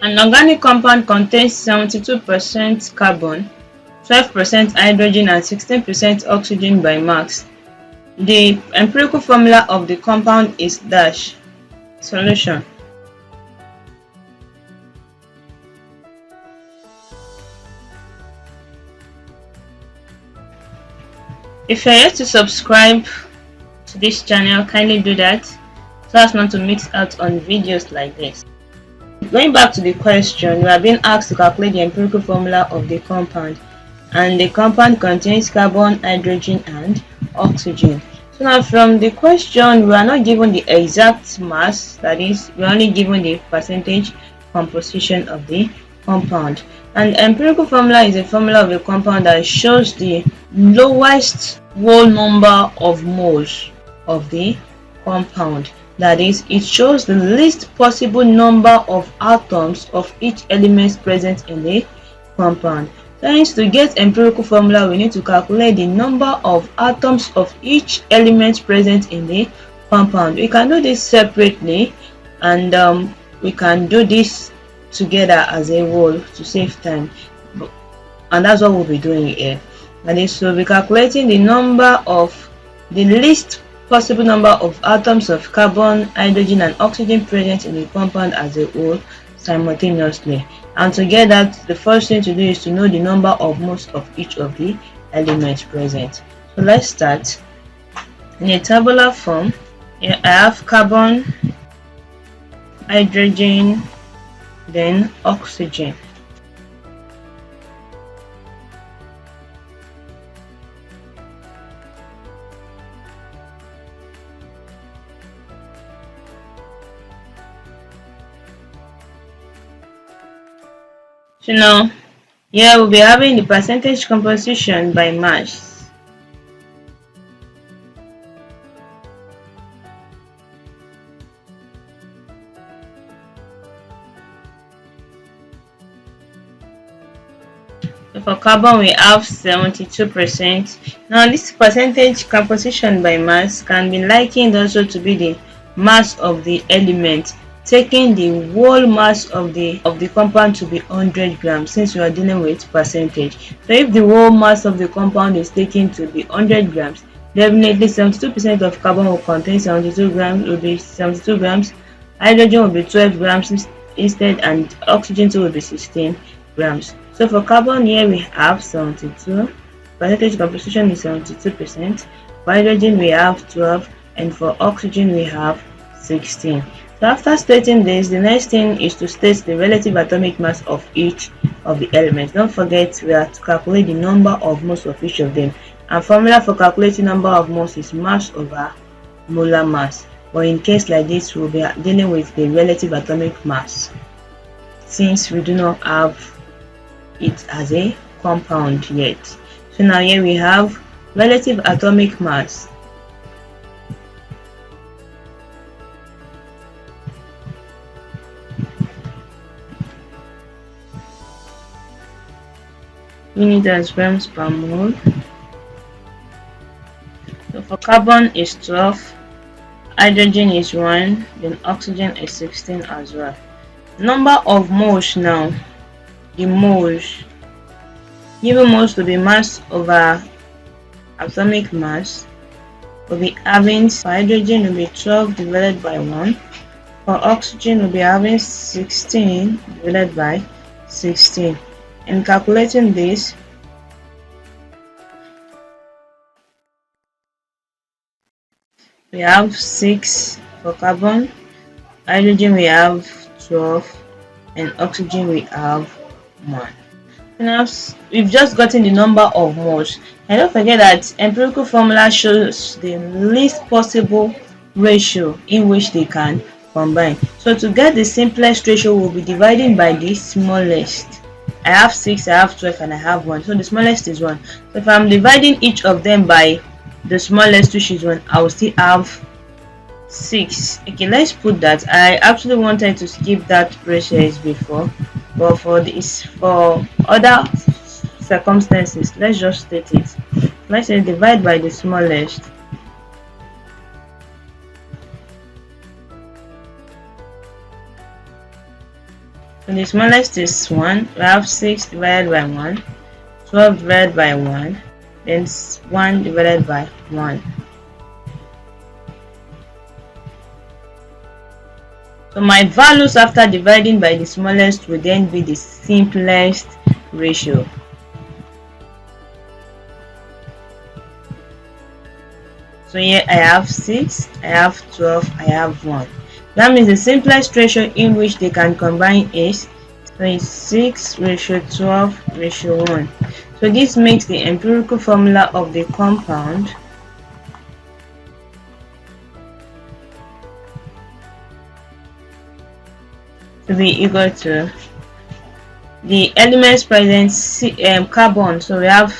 An organic compound contains 72% carbon, 12% hydrogen and 16% oxygen by mass. The empirical formula of the compound is dash. Solution. If you're yet to subscribe to this channel, kindly do that so as not to miss out on videos like this. Going back to the question, we are being asked to calculate the empirical formula of the compound, and the compound contains carbon, hydrogen and oxygen. So now from the question, we are not given the exact mass, that is, we are only given the percentage composition of the compound. And empirical formula is a formula of a compound that shows the lowest whole number of moles of the compound. That is, it shows the least possible number of atoms of each element present in the compound. Hence, to get empirical formula, we need to calculate the number of atoms of each element present in the compound. We can do this separately, and we can do this together as a whole to save time. And that's what we'll be doing here. That is, so we're calculating the number of the least possible number of atoms of carbon, hydrogen and oxygen present in the compound as a whole simultaneously. And to get that, the first thing to do is to know the number of moles of each of the elements present. So let's start. In a tabular form, here I have carbon, hydrogen, then oxygen. So now, here we'll be having the percentage composition by mass. So for carbon, we have 72%. Now, this percentage composition by mass can be likened also to be the mass of the element, taking the whole mass of the compound to be 100 grams, since we are dealing with percentage. So if the whole mass of the compound is taken to be 100 grams, definitely 72% of carbon will contain 72 grams, will be 72 grams, hydrogen will be 12 grams instead, and oxygen too will be 16 grams. So for carbon, here we have 72, percentage composition is 72%, for hydrogen we have 12, and for oxygen we have 16. So after stating this, the next thing is to state the relative atomic mass of each of the elements. Don't forget, we have to calculate the number of moles of each of them. And formula for calculating number of moles is mass over molar mass. But in case like this, we'll be dealing with the relative atomic mass, since we do not have it as a compound yet. So now here we have relative atomic mass. Unit as grams per mole. So for carbon is 12, hydrogen is 1, then oxygen is 16 as well. Number of moles now, the moles, given moles to be mass over atomic mass, we'll be having for hydrogen will be 12 divided by 1, for oxygen we'll be having 16 divided by 16. In calculating this, we have 6 for carbon, hydrogen we have 12, and oxygen we have 1. Now we've just gotten the number of moles, and don't forget that empirical formula shows the least possible ratio in which they can combine. So to get the simplest ratio, we'll be dividing by the smallest. I have 6, I have 12, and I have 1. So the smallest is 1. So if I'm dividing each of them by the smallest, which is 1, I will still have 6. Okay, let's put that. I actually wanted to skip that process before, but for other circumstances, let's just state it. Let's say divide by the smallest. So the smallest is 1. We have 6 divided by 1, 12 divided by 1, then 1 divided by 1. So my values after dividing by the smallest will then be the simplest ratio. So here I have 6, I have 12, I have 1. That means the simplest ratio in which they can combine is 6 ratio 12 ratio 1. So this makes the empirical formula of the compound to be equal to the elements present, carbon. So we have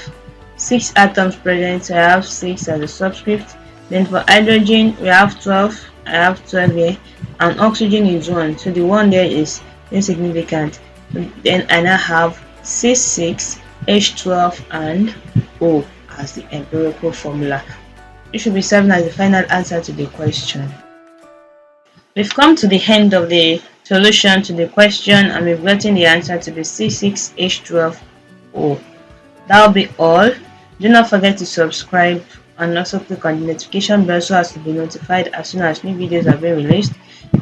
6 atoms present, so I have 6 as a subscript. Then for hydrogen we have 12, I have 12 here, and oxygen is 1, so the 1 there is insignificant. Then I now have C6, H12 and O as the empirical formula. It should be serving as the final answer to the question. We've come to the end of the solution to the question, and we've gotten the answer to the C6H12O. That'll be all. Do not forget to subscribe and also click on the notification bell so as to be notified as soon as new videos are being released.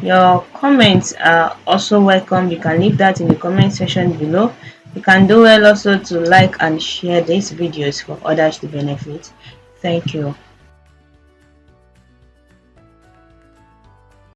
Your comments are also welcome. You can leave that in the comment section below. You can do well also to like and share these videos for others to benefit. Thank you.